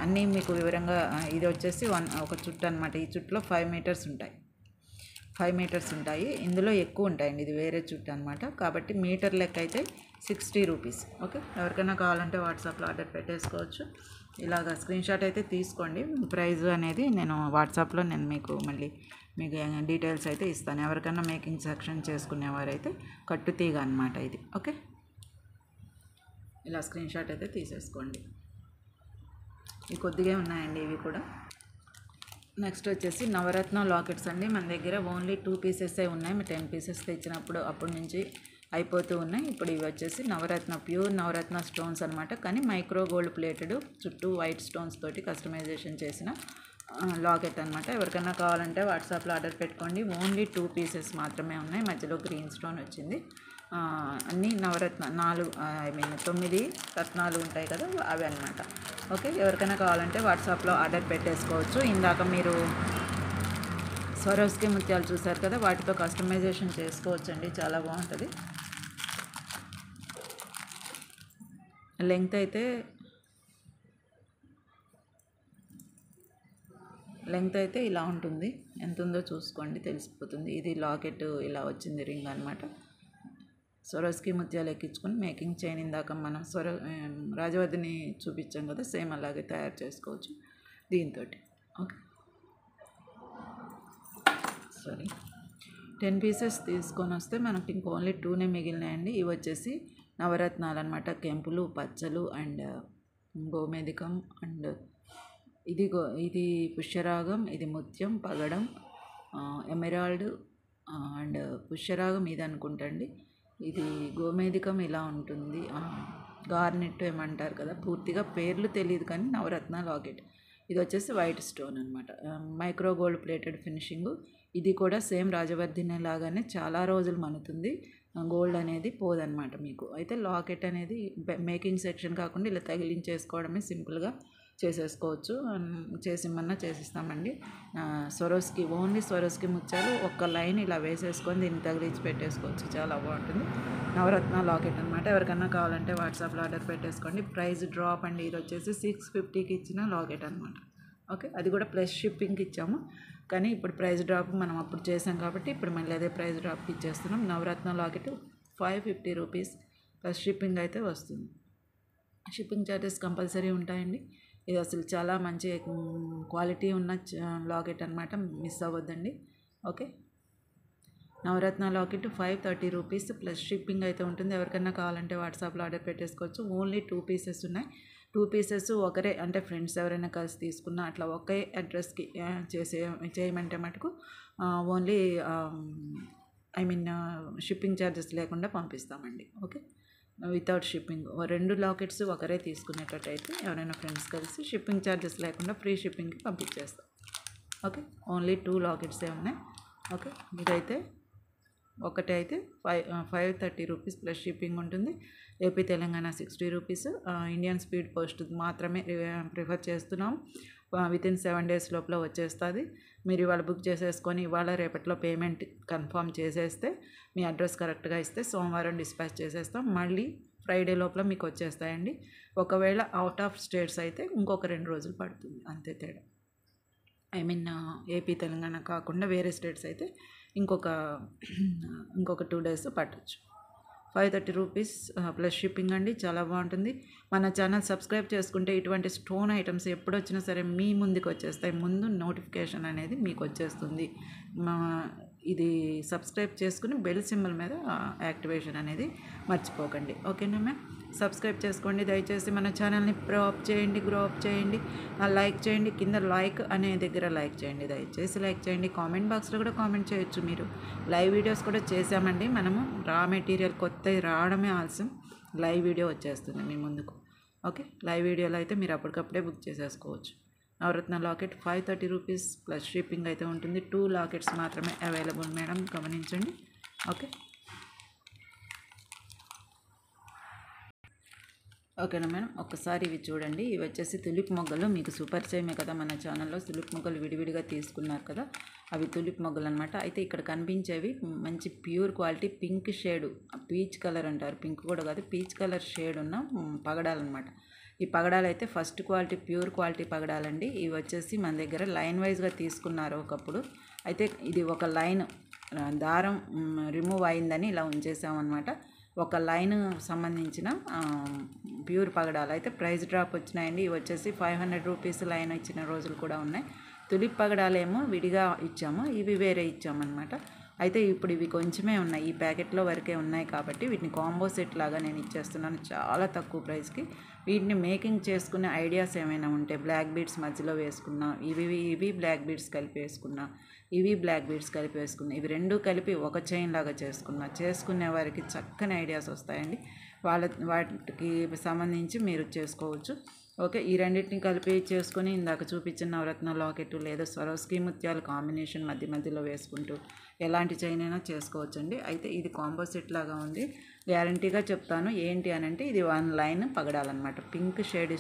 అన్నీ మీకు వివరంగా, ఇది వచ్చేసి ఒక చుట్టు అనమాట. ఈ చుట్టులో 5 మీటర్స్ ఉంటాయి. 5 మీటర్స్ ఉంటాయి. ఇందులో ఎక్కువ ఉంటాయండి, ఇది వేరే చుట్టు అనమాట. కాబట్టి మీటర్ లెక్క అయితే 60 రూపీస్. ఓకే, ఎవరికైనా కావాలంటే వాట్సాప్లో ఆర్డర్ పెట్టేసుకోవచ్చు. ఇలాగ స్క్రీన్ షాట్ అయితే తీసుకోండి. ప్రైస్ అనేది నేను వాట్సాప్లో మీకు మళ్ళీ మీకు డీటెయిల్స్ అయితే ఇస్తాను. ఎవరికైనా మేకింగ్ సెక్షన్ చేసుకునేవారైతే కట్టుతీగ అనమాట ఇది. ఓకే, ఇలా స్క్రీన్ షాట్ అయితే తీసేసుకోండి. ఇవి కొద్దిగా ఉన్నాయండి ఇవి కూడా. నెక్స్ట్ వచ్చేసి నవరత్న లాకెట్స్ అండి. మన దగ్గర ఓన్లీ 2 పీసెసే ఉన్నాయి. 10 పీసెస్ తెచ్చినప్పుడు అప్పటి నుంచి అయిపోతూ ఉన్నాయి. ఇప్పుడు ఇవి వచ్చేసి నవరత్న, ప్యూర్ నవరత్న స్టోన్స్ అనమాట. కానీ మైక్రో గోల్డ్ ప్లేటెడ్, చుట్టూ వైట్ స్టోన్స్ తోటి కస్టమైజేషన్ చేసిన లాకెట్ అనమాట. ఎవరికైనా కావాలంటే వాట్సాప్లో ఆర్డర్ పెట్టుకోండి. ఓన్లీ 2 పీసెస్ మాత్రమే ఉన్నాయి. మధ్యలో గ్రీన్ స్టోన్ వచ్చింది. అన్నీ నవరత్న 9 రత్నాలు ఉంటాయి కదా, అవి అనమాట. ఓకే, ఎవరికైనా కావాలంటే వాట్సాప్లో ఆర్డర్ పెట్టేసుకోవచ్చు. ఇందాక మీరు స్వరోస్కి ముత్యాలు చూసారు కదా, వాటితో కస్టమైజేషన్ చేసుకోవచ్చు అండి, చాలా బాగుంటుంది. లెంగ్త్ అయితే ఇలా ఉంటుంది. ఎంత ఉందో చూసుకోండి, తెలిసిపోతుంది. ఇది లాకెట్ ఇలా వచ్చింది, రింగ్ అనమాట. స్వరోస్కి ముత్యాలు ఎక్కించుకొని మేకింగ్ చైన్ ఇందాక మనం రాజవర్ధిని చూపించాం కదా, సేమ్ అలాగే తయారు చేసుకోవచ్చు దీంతో. ఓకే, సారీ, 10 పీసెస్ తీసుకొని వస్తే మనకి ఇంక ఓన్లీ 2నే మిగిలినాయండి. ఇవి వచ్చేసి నవరత్నాలు అనమాట. కెంపులు, పచ్చలు అండ్ గోమేధికం అండ్ ఇది పుష్యరాగం, ఇది ముత్యం, పగడం, ఎమెరాల్డ్ అండ్ పుష్యరాగం ఇది అనుకుంటండి. ఇది గోమేధికం ఇలా ఉంటుంది, గార్నెట్ ఏమంటారు కదా, పూర్తిగా పేర్లు తెలియదు కానీ నవరత్న లాకెట్. ఇది వచ్చేసి వైట్ స్టోన్ అనమాట. Micro gold plated finishing. ఇది కూడా సేమ్ రాజవర్ధిని లాగానే చాలా రోజులు మనుతుంది. గోల్డ్ అనేది పోదనమాట మీకు. అయితే లాకెట్ అనేది మేకింగ్ సెక్షన్ కాకుండా ఇలా తగిలించేసుకోవడమే, సింపుల్గా చేసేసుకోవచ్చు. చేసిమన్నా చేసిస్తామండి. స్వరోస్కి, ఓన్లీ స్వరోస్కి ముత్యాలు ఒక్క లైన్ ఇలా వేసేసుకొని దీన్ని తగిలించి పెట్టేసుకోవచ్చు, చాలా బాగుంటుంది. నవరత్న లాకెట్ అనమాట. ఎవరికన్నా కావాలంటే వాట్సాప్లో ఆర్డర్ పెట్టేసుకోండి. ప్రైస్ డ్రాప్ అండి. ఇది వచ్చేసి 650కి ఇచ్చిన లాకెట్ అనమాట. ఓకే, అది కూడా ప్లస్ షిప్పింగ్కి ఇచ్చాము. కానీ ఇప్పుడు ప్రైస్ డ్రాప్ మనం అప్పుడు చేసాం కాబట్టి ఇప్పుడు మళ్ళీ అదే ప్రైస్ డ్రాప్కి ఇచ్చేస్తున్నాం. నవరత్న లాకెట్ 550 రూపీస్ ప్లస్ షిప్పింగ్ అయితే వస్తుంది. షిప్పింగ్ ఛార్జెస్ కంపల్సరీ ఉంటాయండి. ఇది అసలు చాలా మంచి క్వాలిటీ ఉన్న లాకెట్ అనమాట, మిస్ అవ్వద్దండి. ఓకే, నవరత్న లాకెట్ 530 రూపీస్ ప్లస్ షిప్పింగ్ అయితే ఉంటుంది. ఎవరికైనా కావాలంటే వాట్సాప్లో ఆర్డర్ పెట్టేసుకోవచ్చు. ఓన్లీ 2 పీసెస్ ఉన్నాయి. 2 పీసెస్ ఒకరే, అంటే ఫ్రెండ్స్ ఎవరైనా కలిసి తీసుకున్నా అట్లా ఒకే అడ్రస్కి చేయమంటే మటుకు ఓన్లీ షిప్పింగ్ ఛార్జెస్ లేకుండా పంపిస్తామండి. Okay, without shipping. 2 లాకెట్స్ ఒకరే తీసుకునేటట్టయితే ఎవరైనా ఫ్రెండ్స్ కలిసి షిప్పింగ్ ఛార్జెస్ లేకుండా ఫ్రీ షిప్పింగ్కి పంపించేస్తాం. ఓకే, ఓన్లీ 2 లాకెట్సే ఉన్నాయి. ఓకే, ఇదైతే ఒకటి అయితే 530 రూపీస్ ప్లస్ షిప్పింగ్ ఉంటుంది. AP Telangana 60 rupees. Indian speed post మాత్రమే ప్రిఫర్ చేస్తున్నాం. వితిన్ 7 days లోపల వచ్చేస్తుంది. మీరు ఇవాళ బుక్ చేసేసుకొని ఇవాళ రేపట్లో పేమెంట్ కన్ఫర్మ్ చేసేస్తే, మీ అడ్రస్ కరెక్ట్గా ఇస్తే సోమవారం డిస్పాచ్ చేసేస్తాం. మళ్ళీ ఫ్రైడే లోపల మీకు వచ్చేస్తాయండి. ఒకవేళ అవుట్ ఆఫ్ స్టేట్స్ అయితే ఇంకొక 2 రోజులు పడుతుంది, అంతే తేడా. ఏపీ తెలంగాణ కాకుండా వేరే స్టేట్స్ అయితే ఇంకొక 2 days పట్టచ్చు. 530 రూపీస్ ప్లస్ షిప్పింగ్ అండి, చాలా బాగుంటుంది. మన ఛానల్ సబ్స్క్రైబ్ చేసుకుంటే ఇటువంటి స్టోన్ ఐటమ్స్ ఎప్పుడు వచ్చినా సరే మీ ముందుకు వచ్చేస్తాయి. ముందు నోటిఫికేషన్ అనేది మీకు వచ్చేస్తుంది. ఇది సబ్స్క్రైబ్ చేసుకుని బెల్ సింబల్ మీద యాక్టివేషన్ అనేది మర్చిపోకండి. ఓకేనా మ్యామ్, సబ్స్క్రైబ్ చేసుకోండి దయచేసి. మన ఛానల్ని గ్రో అప్ చేయండి. లైక్ చేయండి, కింద లైక్ అనే దగ్గర లైక్ చేయండి, దయచేసి లైక్ చేయండి. కామెంట్ బాక్స్లో కూడా కామెంట్ చేయొచ్చు. మీరు లైవ్ వీడియోస్ కూడా చేసామండి. మనము రా మెటీరియల్ కొత్తవి రావడమే ఆలస్యం, లైవ్ వీడియో వచ్చేస్తుంది మీ ముందుకు. ఓకే, లైవ్ వీడియోలో అయితే మీరు అప్పటికప్పుడే బుక్ చేసేసుకోవచ్చు. నవరత్న లాకెట్ 530 రూపీస్ ప్లస్ షిప్పింగ్ అయితే ఉంటుంది. 2 లాకెట్స్ మాత్రమే అవైలబుల్ మేడం, గమనించండి. ఓకే, ఓకేనా మేడం. ఒక్కసారి ఇవి చూడండి. ఇవి వచ్చేసి తులిప్ మొగ్గలు. మీకు సుపరిచయమే కదా మన ఛానల్లో, తులిప్ మొగ్గలు విడివిడిగా తీసుకున్నారు కదా, అవి తులిప్ మొగ్గలు అనమాట. అయితే ఇక్కడ కనిపించేవి మంచి pure quality pink shade, peach colour అంటారు, పింక్ కూడా కాదు, పీచ్ కలర్ షేడ్ ఉన్న పగడాలన్నమాట. ఈ పగడాలు అయితే ఫస్ట్ క్వాలిటీ ప్యూర్ క్వాలిటీ పగడాలండి. ఇవి వచ్చేసి మన దగ్గర లైన్ వైజ్గా తీసుకున్నారు ఒకప్పుడు. అయితే ఇది ఒక లైన్ దారం రిమూవ్ అయిందని ఇలా ఉంచేసామన్నమాట. ఒక లైన్ సంబంధించిన ప్యూర్ పగడాలు అయితే ప్రైస్ డ్రాప్ వచ్చినాయండి. ఇవి వచ్చేసి 500 రూపీస్ లైన్ ఇచ్చిన రోజులు కూడా ఉన్నాయి. తులిప్ పగడాలేమో విడిగా ఇచ్చాము, ఇవి వేరే ఇచ్చామన్నమాట. అయితే ఇప్పుడు ఇవి కొంచెమే ఉన్నాయి, ఈ ప్యాకెట్లో వరకే ఉన్నాయి కాబట్టి వీటిని కాంబో సెట్ లాగా నేను ఇచ్చేస్తున్నాను చాలా తక్కువ ప్రైస్కి. వీటిని మేకింగ్ చేసుకునే ఐడియాస్ ఏమైనా ఉంటే బ్లాక్ బీడ్స్ మధ్యలో వేసుకున్నా, ఇవి బ్లాక్ బీడ్స్ కలిపి వేసుకున్నా, ఇవి బ్లాక్ బీడ్స్ కలిపి వేసుకున్నా, ఇవి రెండు కలిపి ఒక చైన్ లాగా చేసుకునే వారికి చక్కని ఐడియాస్ వస్తాయండి. వాటికి సంబంధించి మీరు చేసుకోవచ్చు. ఓకే, ఈ రెండింటిని కలిపి చేసుకొని ఇందాక చూపించిన నవరత్న లాకెట్ లేదా స్వరోస్కి ముత్యాలు కాంబినేషన్ మధ్యలో వేసుకుంటూ ఎలాంటి చైన్ అయినా చేసుకోవచ్చండి. అయితే ఇది కాంబో సెట్ లాగా ఉంది, గ్యారంటీగా చెప్తాను. ఏంటి అని అంటే ఇది 1 లైన్ పగడాలన్నమాట, పింక్ షేడ్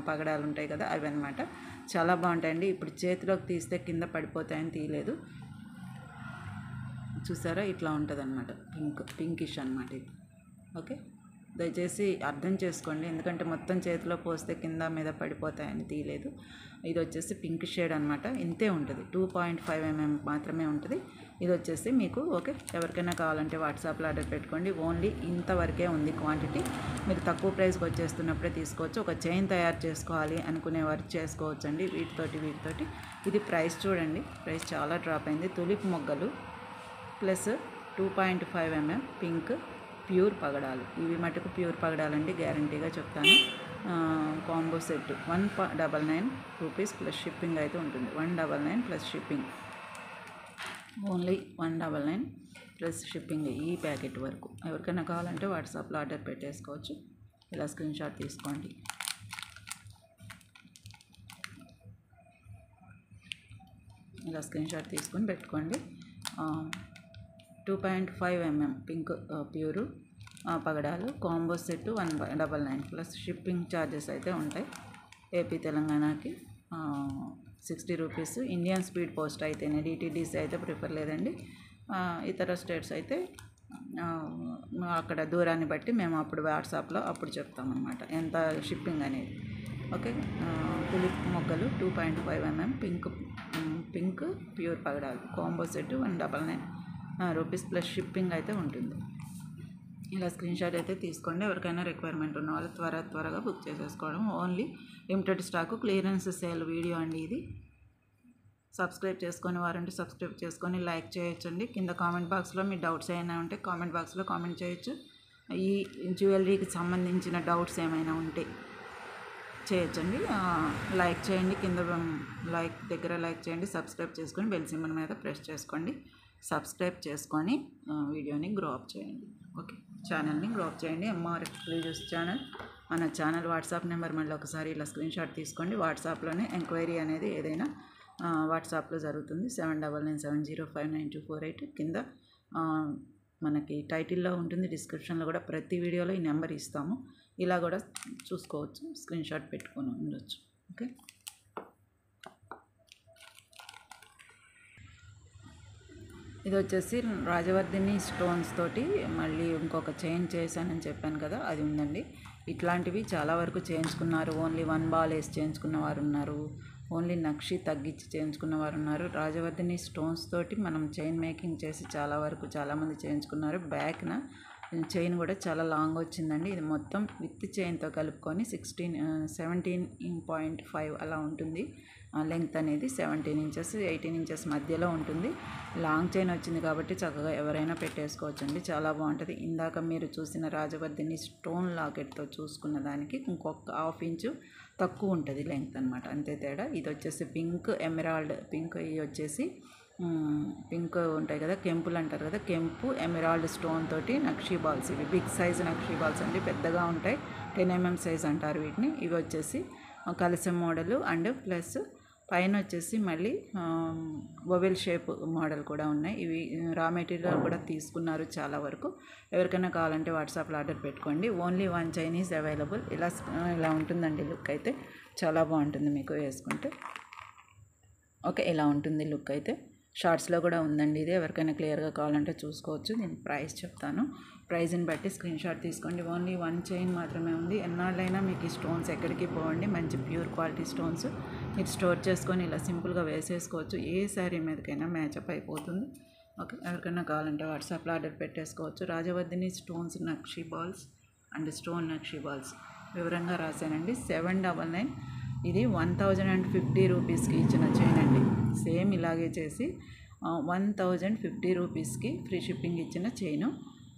పగడాలు ఉంటాయి కదా అవి అనమాట. చాలా బాగుంటాయండి. ఇప్పుడు చేతిలోకి తీస్తే కింద పడిపోతాయని తీయలేదు, చూసారా ఇట్లా ఉంటుంది అనమాట, పింకిష్ అనమాట ఇది. ఓకే, దయచేసి అర్థం చేసుకోండి, ఎందుకంటే మొత్తం చేతిలో పోస్తే కింద మీద పడిపోతాయని తీయలేదు. ఇది వచ్చేసి పింక్ షేడ్ అనమాట, ఇంతే ఉంటుంది, 2.5 mm మాత్రమే ఉంటుంది. ఇది వచ్చేసి మీకు ఓకే, ఎవరికైనా కావాలంటే వాట్సాప్లో ఆర్డర్ పెట్టుకోండి. ఓన్లీ ఇంతవరకే ఉంది క్వాంటిటీ, మీరు తక్కువ ప్రైస్కి వచ్చేస్తున్నప్పుడే తీసుకోవచ్చు. ఒక చైన్ తయారు చేసుకోవాలి అనుకునేవారు చేసుకోవచ్చు అండి వీటితోటి. ఇది ప్రైస్ చూడండి, ప్రైస్ చాలా డ్రాప్ అయింది. తులిప్ మొగ్గలు ప్లస్ 2.5 mm పింక్ ప్యూర్ పగడాలు, ఇవి మటుకు ప్యూర్ పగడాలండి, గ్యారంటీగా చెప్తాను. Combo set 199 rupees plus shipping అయితే ఉంటుంది. 199 plus shipping, only 199 plus shipping ఈ ప్యాకెట్ వరకు. ఎవరికైనా కావాలంటే వాట్సాప్లో ఆర్డర్ పెట్టేసుకోవచ్చు. ఇలా స్క్రీన్ షాట్ తీసుకోండి. ఇలా స్క్రీన్ షాట్ తీసుకొని పెట్టుకోండి. 2.5 mm పింక్ ప్యూరు పగడాలు combo set 199 plus shipping charges అయితే ఉంటాయి. ఏపీ తెలంగాణకి 60 రూపీస్. ఇండియన్ స్పీడ్ పోస్ట్ అయితేనే, డిటీడీసీ అయితే ప్రిఫర్ లేదండి. ఇతర స్టేట్స్ అయితే అక్కడ దూరాన్ని బట్టి మేము అప్పుడు వాట్సాప్లో అప్పుడు చెప్తామన్నమాట ఎంత షిప్పింగ్ అనేది. ఓకే, తులిప్ మొగ్గలు 2.5 mm పింక్ ప్యూర్ పగడాలు combo set 199 rupees plus shipping అయితే ఉంటుంది. ఇలా స్క్రీన్ షాట్ అయితే తీసుకోండి. ఎవరికైనా రిక్వైర్మెంట్ ఉన్న వాళ్ళు త్వరగా బుక్ చేసేసుకోవడం. Only limited stock, clearance sale video అండి ఇది. సబ్స్క్రైబ్ చేసుకొని వారంటే సబ్స్క్రైబ్ చేసుకొని లైక్ చేయొచ్చండి. కింద కామెంట్ బాక్స్లో మీ డౌట్స్ ఏమైనా ఉంటే కామెంట్ బాక్స్లో కామెంట్ చేయొచ్చు. ఈ జ్యువెలరీకి సంబంధించిన డౌట్స్ ఏమైనా ఉంటే చేయొచ్చండి. లైక్ చేయండి, కింద లైక్ దగ్గర లైక్ చేయండి, సబ్స్క్రైబ్ చేసుకొని బెల్ సింబల్ మీద ప్రెస్ చేసుకోండి. సబ్స్క్రైబ్ చేసుకొని వీడియోని గ్రో అప్ చేయండి. ఓకే, ఛానల్ని గ్రో అప్ చేయండి. ఎంఆర్ఎఫ్ ఎక్స్క్లూజివ్స్ ఛానల్, మన ఛానల్ వాట్సాప్ నెంబర్ మళ్ళీ ఒకసారి ఇలా స్క్రీన్ షాట్ తీసుకోండి. వాట్సాప్లోనే ఎంక్వైరీ అనేది ఏదైనా వాట్సాప్లో జరుగుతుంది. 7997059248 కింద మనకి టైటిల్లో ఉంటుంది, డిస్క్రిప్షన్లో కూడా ప్రతి వీడియోలో ఈ నెంబర్ ఇస్తాము. ఇలా కూడా చూసుకోవచ్చు, స్క్రీన్ షాట్ పెట్టుకొని ఉండొచ్చు. ఓకే, ఇది వచ్చేసి రాజవర్ధిని స్టోన్స్ తోటి మళ్ళీ ఇంకొక చైన్ చేశానని చెప్పాను కదా, అది ఉందండి. ఇట్లాంటివి చాలా వరకు చేయించుకున్నారు. ఓన్లీ 1 బాల్ వేసి చేయించుకున్న వారు ఉన్నారు, ఓన్లీ నక్షి తగ్గించి చేయించుకున్న వారు ఉన్నారు. రాజవర్ధిని స్టోన్స్ తోటి మనం చైన్ మేకింగ్ చేసి చాలామంది చేయించుకున్నారు. బ్యాక్న చైన్ కూడా చాలా లాంగ్ వచ్చిందండి. ఇది మొత్తం విత్ చైన్తో కలుపుకొని 17.5 అలా ఉంటుంది లెంగ్త్ అనేది. 17 ఇంచెస్ 18 ఇంచెస్ మధ్యలో ఉంటుంది. లాంగ్ చైన్ వచ్చింది కాబట్టి చక్కగా ఎవరైనా పెట్టేసుకోవచ్చండి, చాలా బాగుంటుంది. ఇందాక మీరు చూసిన రాజవర్ధిని స్టోన్ లాకెట్తో చూసుకున్న దానికి ఇంకొక 1/2 ఇంచు తక్కువ ఉంటుంది లెంగ్త్ అనమాట, అంతే తేడా. ఇది వచ్చేసి పింక్ ఎమరాల్డ్ పింక్, ఇది వచ్చేసి పింక్ ఉంటాయి కదా, కెంపులు అంటారు కదా, కెంపు ఎమరాల్డ్ స్టోన్ తోటి నక్షీ బాల్స్. ఇవి బిగ్ సైజ్ నక్షీ బాల్స్ అండి, పెద్దగా ఉంటాయి. 10 mm సైజ్ అంటారు వీటిని. ఇవి వచ్చేసి కలశం మోడలు అండ్ ప్లస్ పైన వచ్చేసి మళ్ళీ ఓవెల్ షేప్ మోడల్ కూడా ఉన్నాయి. ఇవి రా మెటీరియల్ కూడా తీసుకున్నారు చాలా వరకు. ఎవరికైనా కావాలంటే వాట్సాప్లో ఆర్డర్ పెట్టుకోండి. Only 1 chain is available. ఇలా ఉంటుందండి లుక్ అయితే, చాలా బాగుంటుంది మీకు వేసుకుంటే. ఓకే, ఇలా ఉంటుంది లుక్ అయితే. షార్ట్స్లో కూడా ఉందండి ఇది, ఎవరికైనా క్లియర్గా కావాలంటే చూసుకోవచ్చు. నేను ప్రైస్ చెప్తాను, ప్రైస్ని బట్టి స్క్రీన్ షాట్ తీసుకోండి. ఓన్లీ 1 చైన్ మాత్రమే ఉంది. ఎన్నాళ్ళైనా మీకు ఈ స్టోన్స్ ఎక్కడికి పోవండి, మంచి ప్యూర్ క్వాలిటీ స్టోన్స్. మీరు స్టోర్ చేసుకొని ఇలా సింపుల్గా వేసేసుకోవచ్చు. ఏ శారీ మీదకైనా మ్యాచప్ అయిపోతుంది. ఓకే, ఎవరికైనా కావాలంటే వాట్సాప్లో ఆర్డర్ పెట్టేసుకోవచ్చు. రాజవర్ధిని స్టోన్స్ నక్షీ బాల్స్ అండ్ స్టోన్ నక్షీ బాల్స్ వివరంగా రాశానండి. 799. ఇది 1050 రూపీస్కి ఇచ్చిన చైన్ అండి. సేమ్ ఇలాగే చేసి 1050 రూపీస్కి ఫ్రీ షిప్పింగ్ ఇచ్చిన చైను.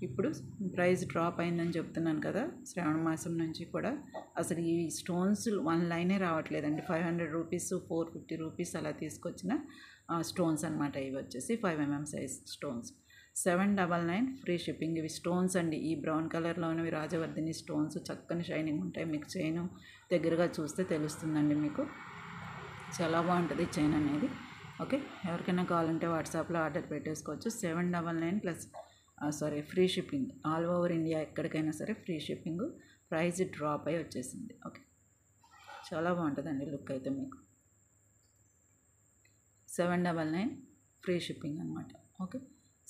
ఇప్పుడు ప్రైస్ డ్రాప్ అయిందని చెప్తున్నాను కదా, శ్రావణ మాసం నుంచి కూడా అసలు ఈ స్టోన్స్ 1 లైనే రావట్లేదండి. 500 రూపీస్ 450 రూపీస్ అలా తీసుకొచ్చిన స్టోన్స్ అనమాట. ఇవి వచ్చేసి 5 mm size stones. 799 free shipping. ఇవి స్టోన్స్ అండి, ఈ బ్రౌన్ కలర్లో ఉన్నవి రాజవర్ధిని స్టోన్స్. చక్కని షైనింగ్ ఉంటాయి. మీకు చైన్ దగ్గరగా చూస్తే తెలుస్తుందండి మీకు. చాలా బాగుంటుంది చైన్ అనేది. ఓకే, ఎవరికైనా కావాలంటే వాట్సాప్లో ఆర్డర్ పెట్టేసుకోవచ్చు. 799 plus free shipping. All over India ఎక్కడికైనా సరే ఫ్రీ షిప్పింగ్. ప్రైస్ డ్రాప్ అయి వచ్చేసింది. ఓకే, చాలా బాగుంటుందండి లుక్ అయితే మీకు. 799 ఫ్రీ షిప్పింగ్ అనమాట. ఓకే,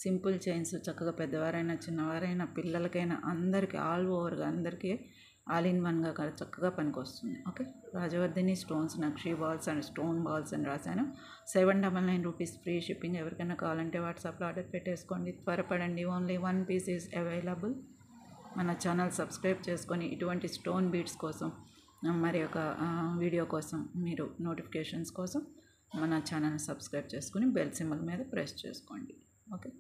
సింపుల్ చైన్స్ చక్కగా పెద్దవారైనా చిన్నవారైనా పిల్లలకైనా అందరికీ ఆల్ ఓవర్గా అందరికీ ఆల్ ఇన్ వన్గా చక్కగా పనికొస్తుంది. ఓకే, రాజవర్ధిని స్టోన్స్ నక్షీ బాల్స్ అండ్ స్టోన్ బాల్స్ అని రాశాను. 799 రూపీస్ ఫ్రీ షిప్పింగ్. ఎవరికైనా కావాలంటే వాట్సాప్లో ఆర్డర్ పెట్టేసుకోండి. త్వరపడండి. Only 1 piece is available. మన ఛానల్ సబ్స్క్రైబ్ చేసుకొని ఇటువంటి స్టోన్ బీడ్స్ కోసం మరి ఒక వీడియో కోసం మీరు నోటిఫికేషన్స్ కోసం మన ఛానల్ని సబ్స్క్రైబ్ చేసుకుని బెల్ సింబల్ మీద ప్రెస్ చేసుకోండి. ఓకే,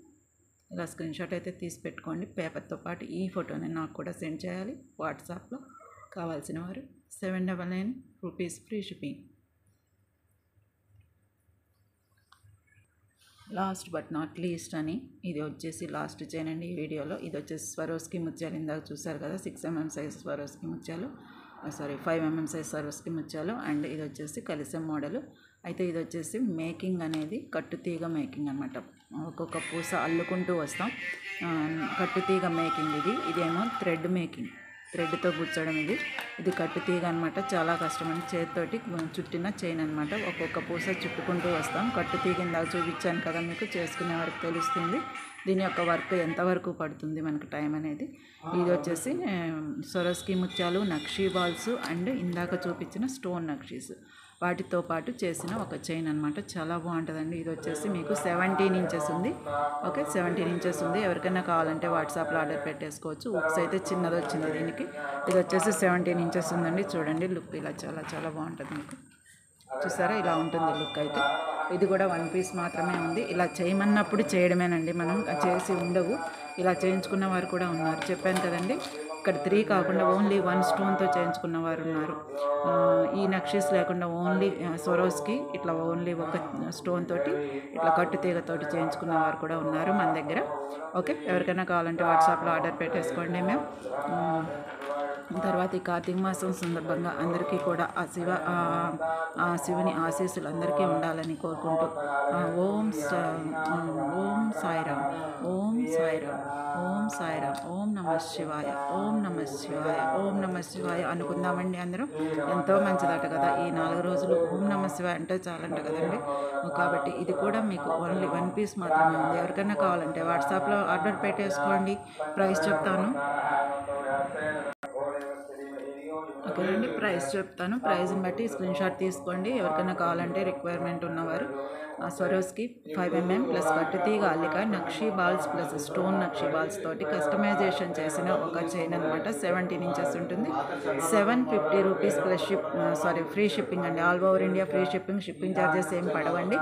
ఇలా స్క్రీన్ షాట్ అయితే తీసి పెట్టుకోండి. పేపర్తో పాటు ఈ ఫోటోని నాకు కూడా సెండ్ చేయాలి వాట్సాప్లో కావాల్సిన వారు. 799 rupees free shipping. Last but not least అని ఇది వచ్చేసి లాస్ట్ చైన్ అండి ఈ వీడియోలో. ఇది వచ్చేసి స్వరోస్కి ముత్యాలు. ఇందాక చూసారు కదా, 6 mm సైజ్ స్వరోస్కి ముత్యాలు, 5 mm సైజ్ స్వరోస్కి ముత్యాలు. అండ్ ఇది వచ్చేసి కలిసం మోడలు. అయితే ఇది వచ్చేసి మేకింగ్ అనేది కట్టుతీగ మేకింగ్ అనమాట. ఒక్కొక్క పూస అల్లుకుంటూ వస్తాం. కట్టుతీగ మేకింగ్ ఇది. ఇదేమో థ్రెడ్ మేకింగ్, థ్రెడ్తో గుచ్చడం. ఇది కట్టుతీగ అనమాట. చాలా కష్టమండి, చేతితోటి చుట్టిన చైన్ అనమాట. ఒక్కొక్క పూస చుట్టుకుంటూ వస్తాం. కట్టుతీగ ఇందాక చూపించాను కదా మీకు, చేసుకునే వరకు తెలుస్తుంది దీని యొక్క వర్క్ ఎంతవరకు పడుతుంది మనకు టైం అనేది. ఇది వచ్చేసి సొరస్కి ముత్యాలు, నక్షీ బాల్స్ అండ్ ఇందాక చూపించిన స్టోన్ నక్షీస్ వాటితో పాటు చేసిన ఒక చైన్ అనమాట. చాలా బాగుంటుందండి. ఇది వచ్చేసి మీకు 17 ఇంచెస్ ఉంది. ఓకే, 17 ఇంచెస్ ఉంది. ఎవరికైనా కావాలంటే వాట్సాప్లో ఆర్డర్ పెట్టేసుకోవచ్చు. ఉక్స్ అయితే చిన్నది వచ్చింది దీనికి. ఇది వచ్చేసి 17 ఇంచెస్ ఉందండి. చూడండి లుక్ ఇలా చాలా చాలా బాగుంటుంది మీకు. చూసారా, ఇలా ఉంటుంది లుక్ అయితే. ఇది కూడా 1 పీస్ మాత్రమే ఉంది. ఇలా చేయమన్నప్పుడు చేయడమేనండి, మనం చేసి ఉండవు. ఇలా చేయించుకున్న వారు కూడా ఉన్నారు, చెప్పాను కదండి. ఇక్కడ 3 కాకుండా ఓన్లీ 1 స్టోన్తో చేయించుకున్న వారు ఉన్నారు. ఈ నక్షీస్ లేకుండా ఓన్లీ సొరోస్కి ఇట్లా ఓన్లీ ఒక స్టోన్ తోటి ఇట్లా కట్టుతీగతోటి చేయించుకున్న వారు కూడా ఉన్నారు మన దగ్గర. ఓకే, ఎవరికైనా కావాలంటే వాట్సాప్లో ఆర్డర్ పెట్టేసుకోండి. మేము తర్వాత ఈ కార్తీక మాసం సందర్భంగా అందరికీ కూడా ఆ శివుని ఆశీస్సులు అందరికీ ఉండాలని కోరుకుంటూ ఓం సాయిరామ్, ఓం సాయిరామ్, ఓం సాయిరామ్, ఓం నమః శివాయ, ఓం నమః శివాయ, ఓం నమః శివాయ అనుకుందామండి అందరం. ఎంతో మంచిదట కదా ఈ 4 రోజులు ఓం నమః శివాయ అంటే చాలంట కదండి. కాబట్టి ఇది కూడా మీకు ఓన్లీ 1 పీస్ మాత్రమే ఉంది. ఎవరికైనా కావాలంటే వాట్సాప్లో ఆర్డర్ పెట్టేసుకోండి. ప్రైస్ చెప్తాను. ఓకేనండి, ప్రైస్ చెప్తాను. ప్రైస్ని బట్టి స్క్రీన్ షాట్ తీసుకోండి. ఎవరికైనా కావాలంటే రిక్వైర్మెంట్ ఉన్నవారు స్వరోస్కి 5 mm ప్లస్ కట్టుతీగ అల్లిక నక్షీ బాల్స్ ప్లస్ స్టోన్ నక్షీ బాల్స్ తోటి కస్టమైజేషన్ చేసిన ఒక చైన్ అనమాట. 17 ఇంచెస్ ఉంటుంది. 750 రూపీస్ ప్లస్ ఫ్రీ షిప్పింగ్ అండి. All over India free shipping. Shipping charges ఏం పడవండి.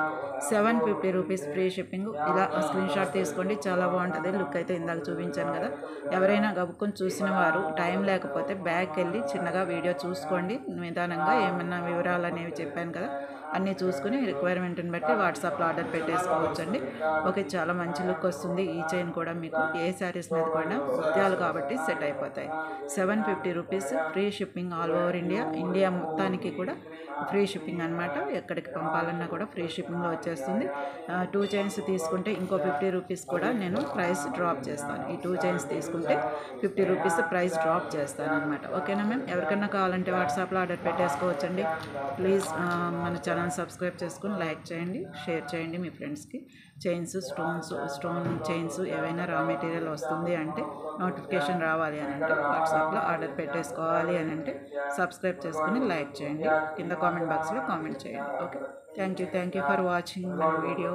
750 రూపీస్ ఫ్రీ షిప్పింగ్. ఇలా స్క్రీన్ షాట్ తీసుకోండి, చాలా బాగుంటుంది లుక్ అయితే. ఇందాక చూపించాను కదా, ఎవరైనా గబుక్కొని చూసిన వారు టైం లేకపోతే బ్యాక్ వెళ్ళి చిన్నగా వీడియో చూసుకోండి నిదానంగా. ఏమన్నా వివరాలు అనేవి చెప్పాను కదా, అన్నీ చూసుకుని రిక్వైర్మెంట్ని బట్టి వాట్సాప్లో ఆర్డర్ పెట్టేసుకోవచ్చండి. ఓకే, చాలా మంచి లుక్ వస్తుంది. ఈ చైన్ కూడా మీకు ఏ శారీస్ మీద కూడా ముత్యాలు కాబట్టి సెట్ అయిపోతాయి. 750 rupees, free shipping all over India. India మొత్తానికి కూడా ఫ్రీ షిప్పింగ్ అనమాట. ఎక్కడికి పంపాలన్నా కూడా ఫ్రీ షిప్పింగ్లో వచ్చేస్తుంది. 2 చైన్స్ తీసుకుంటే ఇంకో 50 రూపీస్ కూడా నేను ప్రైస్ డ్రాప్ చేస్తాను. ఈ 2 చైన్స్ తీసుకుంటే 50 రూపీస్ ప్రైస్ డ్రాప్ చేస్తాను అనమాట. ఓకేనా మ్యామ్? ఎవరికైనా కావాలంటే వాట్సాప్లో ఆర్డర్ పెట్టేసుకోవచ్చండి. ప్లీజ్ మన ఛానల్ సబ్స్క్రైబ్ చేసుకుని లైక్ చేయండి, షేర్ చేయండి మీ ఫ్రెండ్స్కి. చైన్స్, స్టోన్ చైన్స్ ఏవైనా రా మెటీరియల్ వస్తుంది అంటే, నోటిఫికేషన్ రావాలి అని అంటే, వాట్సాప్లో ఆర్డర్ పెట్టేసుకోవాలి అని అంటే సబ్స్క్రైబ్ చేసుకుని లైక్ చేయండి. కింద కామెంట్ బాక్స్లో కామెంట్ చేయండి. Okay, thank you for watching my video.